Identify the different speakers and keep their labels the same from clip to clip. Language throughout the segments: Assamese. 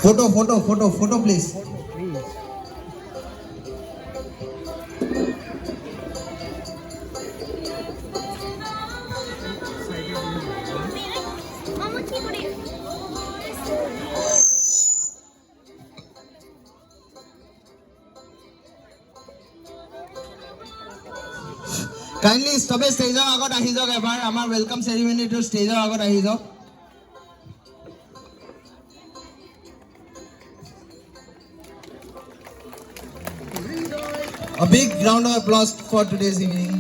Speaker 1: Photo, please. Kindly stop a stage agot ahi jog ebar amar welcome ceremony to stage agot ahi jog. A big round of applause for today's evening.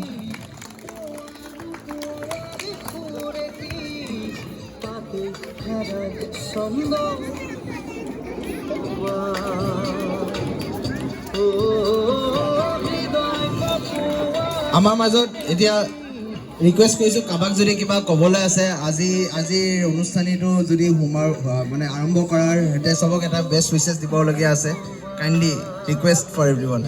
Speaker 1: আমাৰ মাজত এতিয়া ৰিকুৱেষ্ট কৰিছো কাবাক যদি কিবা ক'বলৈ আছে আজিৰ অনুষ্ঠানীটো যদি মানে আৰম্ভ কৰাৰ হেতে সবক এটা বেষ্ট উইচেছ দিবলগীয়া আছে কাইণ্ডলি ৰিকুৱেষ্ট ফৰ এভৰিৱান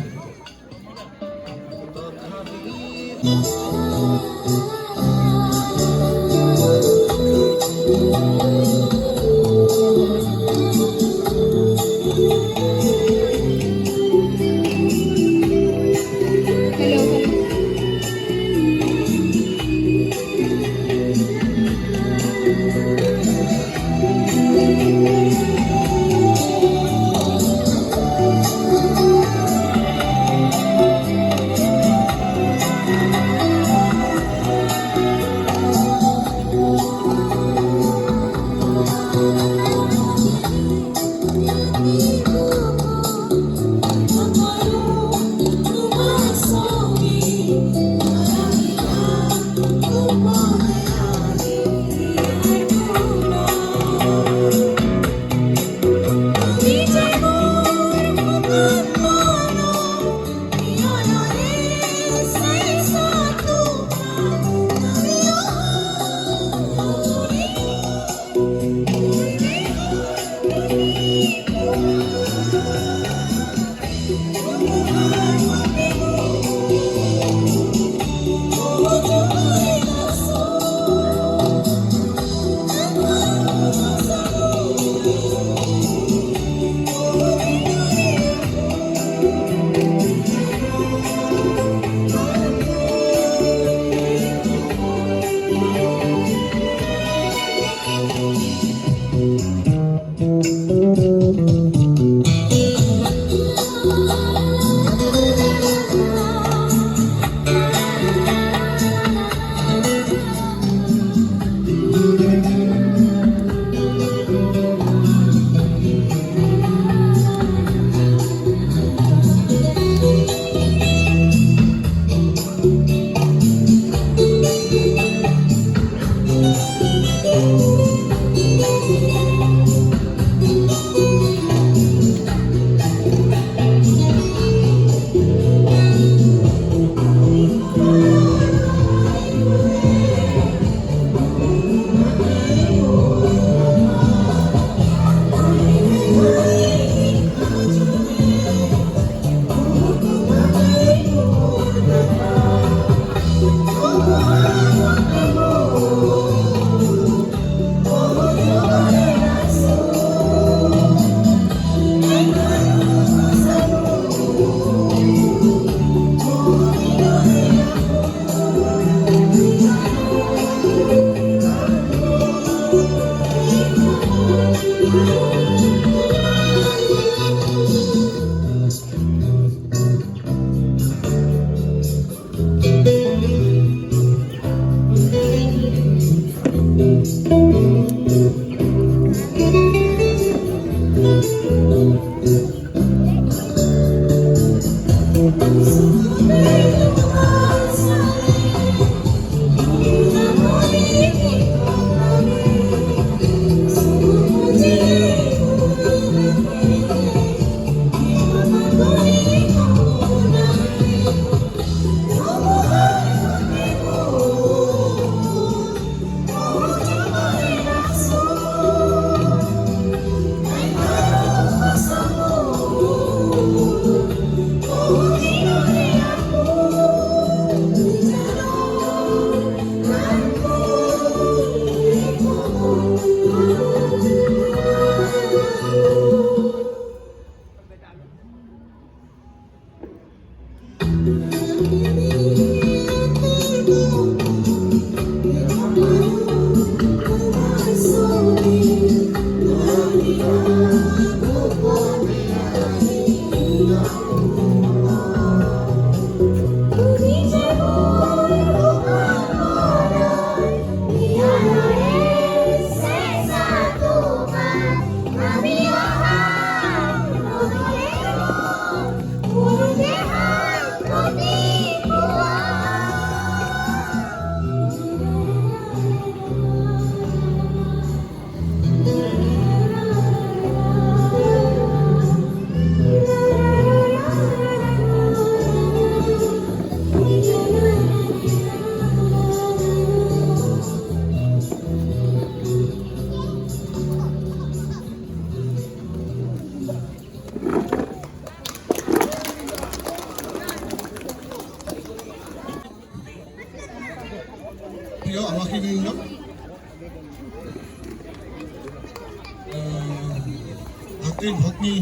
Speaker 2: ভাতৃ ভগ্নী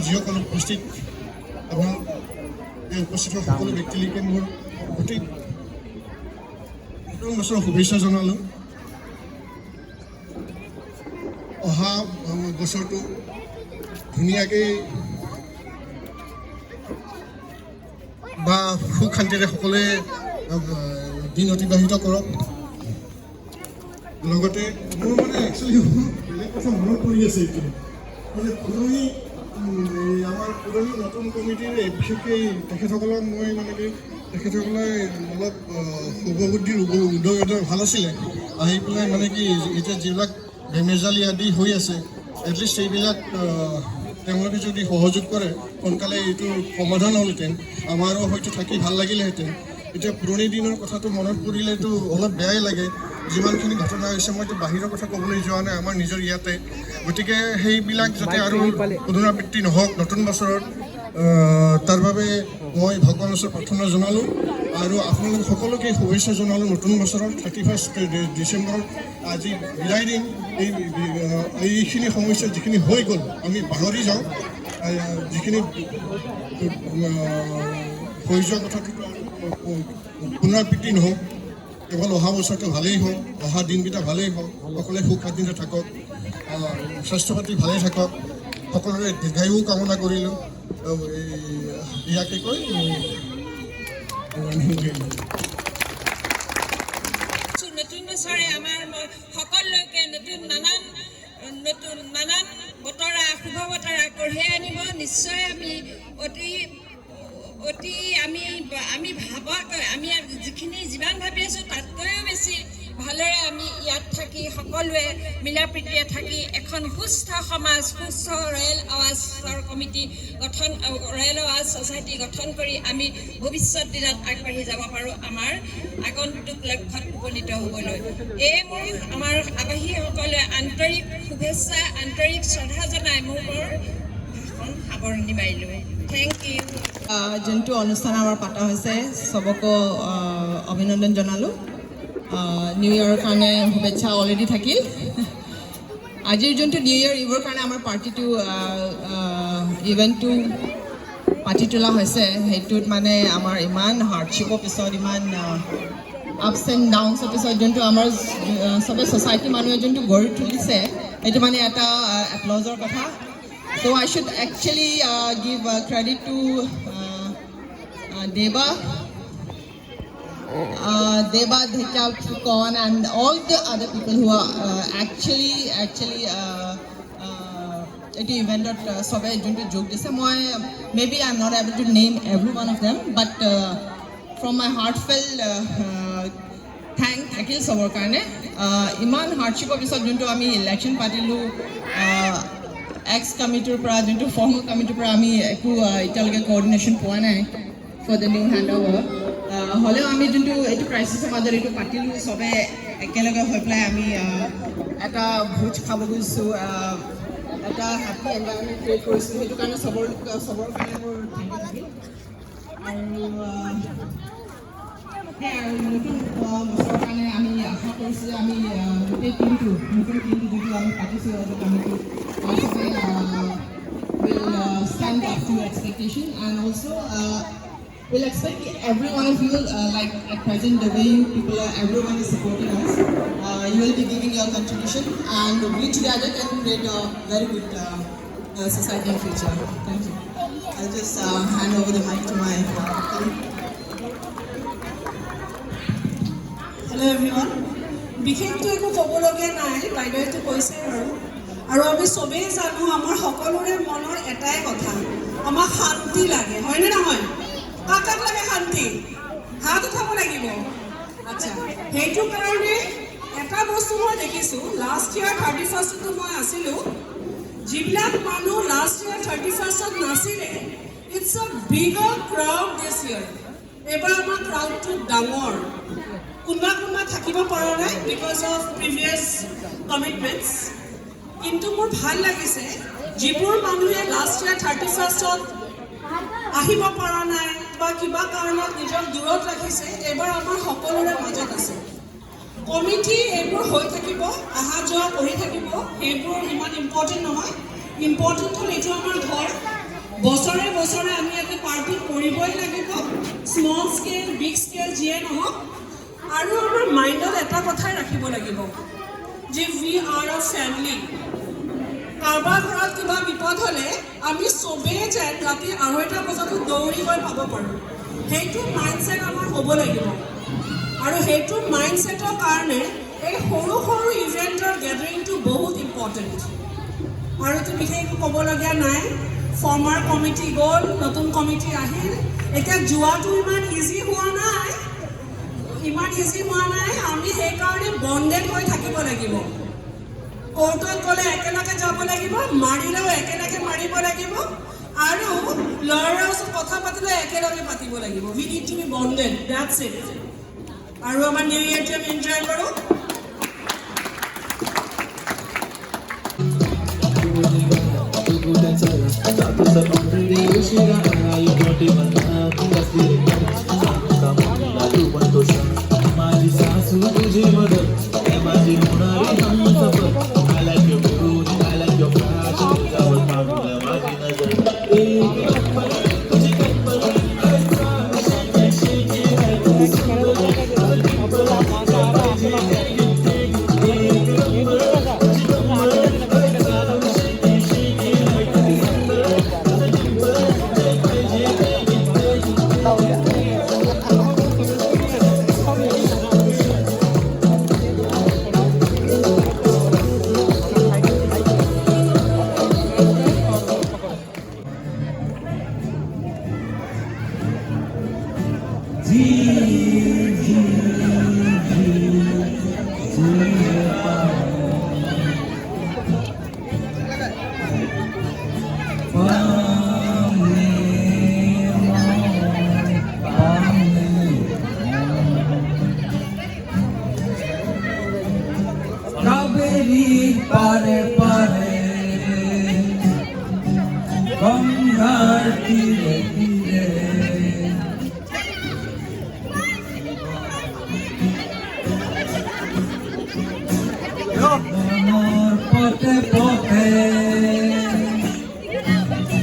Speaker 2: যিসকল উপস্থিত আপোনাৰ এই উপস্থিত সকলো ব্যক্তিলৈকে মোৰ গোটেই নতুন বছৰৰ শুভেচ্ছা জনালোঁ। অহা বছৰটো ধুনীয়াকৈ বা সুখ শান্তিৰে সকলোৱে দিন অতিবাহিত কৰক। লগতে মোৰ মানে একচুৱেলি বেলেগ কথা মনত পৰি আছে এইটো মানে আমাৰ পুৰণি নতুন কমিটিৰ বিশেষকৈ তেখেতসকলক মই মানে কি তেখেতসকলে অলপ শুভবুদ্ধিৰ উদয় ভাল আছিলে আহি পেলাই মানে কি এতিয়া যিবিলাক বেমেজালি আদি হৈ আছে এটলিষ্ট এইবিলাক তেওঁলোকে যদি সহযোগ কৰে সোনকালে এইটো সমাধান হ'লহেঁতেন, আমাৰো হয়তো থাকি ভাল লাগিলেহেঁতেন। এতিয়া পুৰণি দিনৰ কথাটো মনত পৰিলেতো অলপ বেয়াই লাগে। যিমানখিনি ঘটনা হৈছে মইতো বাহিৰৰ কথা ক'বলৈ যোৱা নাই, আমাৰ নিজৰ ইয়াতে। গতিকে সেইবিলাক যাতে আৰু পুনৰাবৃত্তি নহওক নতুন বছৰত, তাৰ বাবে মই ভগৱানৰ ওচৰত প্ৰাৰ্থনা জনালোঁ আৰু আপোনালোক সকলোকে শুভেচ্ছা জনালোঁ নতুন বছৰত 31 ডিচেম্বৰত আজি বিদায় দিম। এইখিনি সমস্যা যিখিনি হৈ গ'ল আমি পাহৰি যাওঁ, যিখিনি হৈ যোৱা কথাটোতো পুনৰাবৃত্তি নহওক, কেৱল অহা বছৰটো ভালেই হওক, অহা দিনকেইটা ভালেই হওক, সকলোৱে সুখ শান্তিৰে থাকক, স্বাস্থ্য পাতি ভালেই থাকক, সকলোৰে দীৰ্ঘায়ু কামনা কৰিলোঁ। ইয়াকে কৈ
Speaker 3: নতুন বছৰে আমাৰ সকলোকে নতুন নানান বতৰা শুভ বতৰা কঢ়িয়াই আনিব। নিশ্চয় আমি ভাবাকৈ আমি যিমান ভাবি আছোঁ তাতকৈও বেছি ভালদৰে আমি ইয়াত থাকি সকলোৱে মিলা প্ৰীতিৰে থাকি এখন সুস্থ সমাজ, সুস্থ ৰয়েল আৱাজৰ কমিটি গঠন, ৰয়েল আৱাজ ছ'চাইটি গঠন কৰি আমি ভৱিষ্যত দিনত আগবাঢ়ি যাব পাৰোঁ আমাৰ আগন্তুক লক্ষ্যত উপনীত হ'বলৈ। এই মোৰ আমাৰ আৱাসীসকলে আন্তৰিক শুভেচ্ছা, আন্তৰিক শ্ৰদ্ধা জনাই মোৰ ভাষণ সামৰণি মাৰিলোঁ। Thank you.
Speaker 4: যোনটো অনুষ্ঠান আমাৰ পতা হৈছে চবকো অভিনন্দন জনালোঁ। নিউ ইয়েৰৰ কাৰণে শুভেচ্ছা অলৰেডি থাকিল। আজিৰ যোনটো নিউ ইয়েৰ ইভৰ কাৰণে আমাৰ পাৰ্টিটো ইভেণ্টটো পাতি তোলা হৈছে, সেইটোত মানে আমাৰ ইমান হাৰ্ডশ্বিপৰ পিছত, ইমান আপছ এণ্ড ডাউনছৰ পিছত যোনটো আমাৰ চবে ছ'চাইটি মানুহে যোনটো গঢ়ি তুলিছে, সেইটো মানে এটা এপ্লজৰ কথা। So I should actually give credit to Deba, Dhekal, Fukon, and all the other people who are actually the event that sobe junto jog dise. Maybe I'm not able to name every one of them, but from my heartfelt thank you sobor karone. Iman hardship episode junto ami election patilu ex committee পৰা যোনটো ফৰ্মেল কমিটিৰ পৰা আমি একো এতিয়ালৈকে কোঅৰ্ডিনেশ্যন পোৱা নাই for the new handover. হ'লেও আমি যোনটো এইটো ক্ৰাইচিছৰ মাজত এইটো পাতিলোঁ, চবে একেলগে হৈ পেলাই আমি এটা ভোজ খাব গৈছোঁ, এটা হেপী এনভাইৰনমেণ্ট ক্ৰিয়েট কৰিছোঁ। সেইটো কাৰণে চবৰ কাৰণে মোৰ থেংক ইউ থাকিল। আৰু নতুন বছৰৰ কাৰণে আমি আশা কৰিছোঁ যে আমি গোটেই টিমটো নতুন টিমটো যিটো আমি পাতিছোঁ আজি committee will stand up to expectation, and also we'll expect every one of you, like at present the way you people are, everyone is supporting us, you will be giving your contribution and we together can create a very good society in future. Thank you. I'll just hand over the mic to my colleague.
Speaker 5: Hello everyone. বিশেষটো একো ক'বলগীয়া নাই, বাইদেউটো কৈছে আৰু আমি চবেই জানো আমাৰ সকলোৰে মনৰ এটাই কথা, আমাক শান্তি লাগে, হয়নে নহয়? কাক লাগে শান্তি? হাত উঠাব লাগিব। আচ্ছা, সেইটো কাৰণে এটা বস্তু মই দেখিছোঁ, লাষ্ট ইয়াৰ 31st মই আছিলোঁ, যিবিলাক মানুহ লাষ্ট ইয়াৰ 31st নাছিলে, ইটছ আ বিগাৰ ক্ৰাউড দিছ ইয়াৰ। এইবাৰ আমাৰ ক্ৰাউডটো ডাঙৰ। কোনোবা থাকিব পৰা নাই বিকজ অফ প্ৰিভিয়াছ কমিটমেণ্টছ, কিন্তু মোৰ ভাল লাগিছে যিবোৰ মানুহে লাষ্ট ইয়াৰ 31st আহিব পৰা নাই বা কিবা কাৰণত নিজক দূৰত ৰাখিছে, এইবাৰ আমাৰ সকলোৰে মাজত আছে। কমিটি এইবোৰ হৈ থাকিব, অহা যোৱা কৰি থাকিব, সেইবোৰ ইমান ইম্পৰ্টেণ্ট নহয়। ইম্পৰ্টেণ্ট হ'ল এইটো আমাৰ ঘৰ বছৰে বছৰে আমি ইয়াতে পাৰ্টি কৰিবই লাগিব স্মল স্কেল বিগ স্কেল যিয়ে নহওক আৰু আমাৰ মাইণ্ডত এটা কথাই ৰাখিব লাগিব যে উই আৰ আ ফেমিলি কাৰোবাৰ ঘৰত কিবা বিপদ হ'লে আমি চবেই যেন ৰাতি 2:30 বজাতো দৌৰি গৈ পাব পাৰোঁ সেইটো মাইণ্ডছেট আমাৰ হ'ব লাগিব আৰু সেইটো মাইণ্ডছেটৰ কাৰণে এই সৰু সৰু ইভেণ্টৰ গেডাৰিংটো বহুত ইম্পৰ্টেণ্ট আৰু তো বিশেষকৈ ক'বলগীয়া নাই ফৰ্মাৰ কমিটি গ'ল নতুন কমিটি আহিল এতিয়া যোৱাটো ইমান ইজি হোৱা নাই আমি সেইকাৰণে বণ্ডেড হৈ থাকিব লাগিব কোৰ্টত গ'লে একেলগে যাব লাগিব মাৰিলেও একেলগে মাৰিব লাগিব আৰু লয়াৰৰ ওচৰত কথা পাতিলে একেলগে পাতিব লাগিব we need to be bonded that's it আৰু আমাৰ নিউ ইয়েৰটো আমি এনজয় কৰোঁ
Speaker 6: माझी सासू तुझी मदत माझी होणारी Humsafar I like your beauty, I like your fashion तुझ्यावर थांबलं माझी नजर एक नंबर तुझी कंबर
Speaker 7: pare pare Gangar tire tire Amor pote pote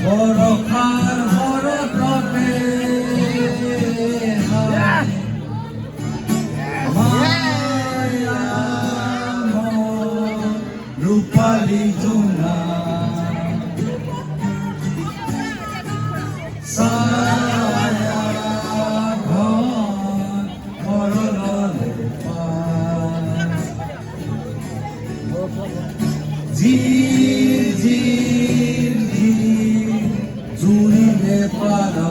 Speaker 7: Borokhar borotote Rupali Juna Saya Bhavan Morolale Pas Jir Jir Jir Juni Ne Para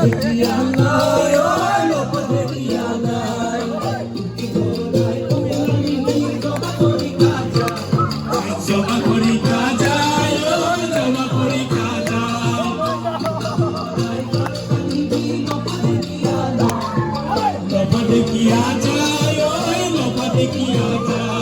Speaker 7: দিয়া নাই লপতে দিয়া নাই জমা করি কাজা জমা করি কাজা লপতে কিয়া যায় লপতে কিয়া যায়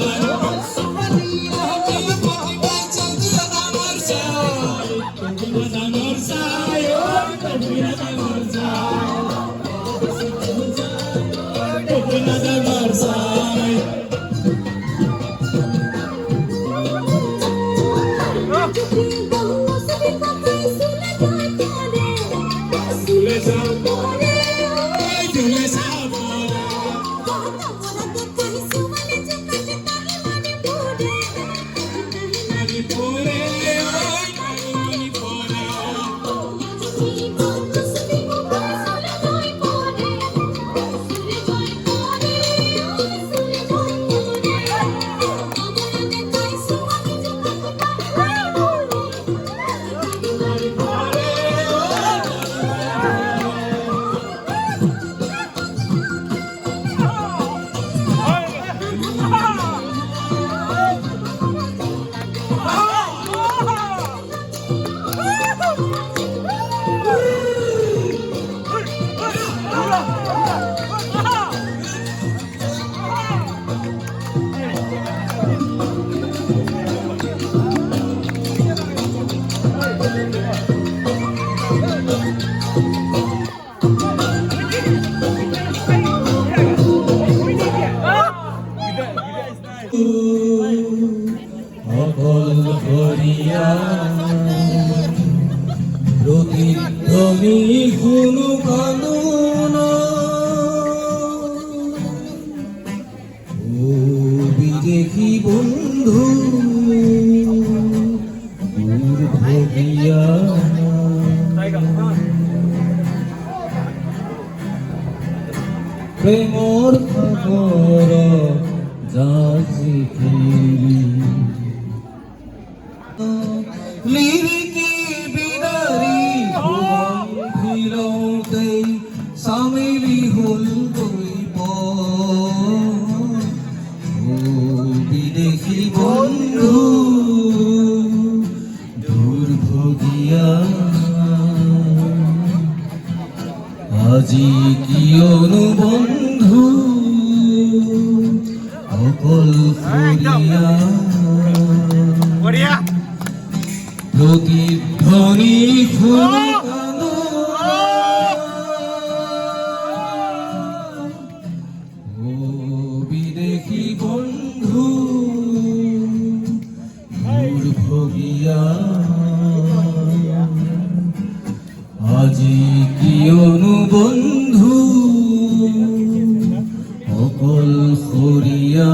Speaker 7: অকল হরিয়া প্রতিধ্বনি কোনো কানুন ও বিদেশী বন্ধু দূর ভগিয়া প্রেমর খবর যাচি লিরিকি বিদারি ভিলতে সামিলি হল দৈব ও বিদেশী বন্ধু দুর্ভগিয়া আজি কিয়নো বন্ধু অকল ফরিয়া প্রতিধ্বনি ও বিদেশী বন্ধু দুর্ভগিয়া আজি কিয়নো বন্ধু অকল ফরিয়া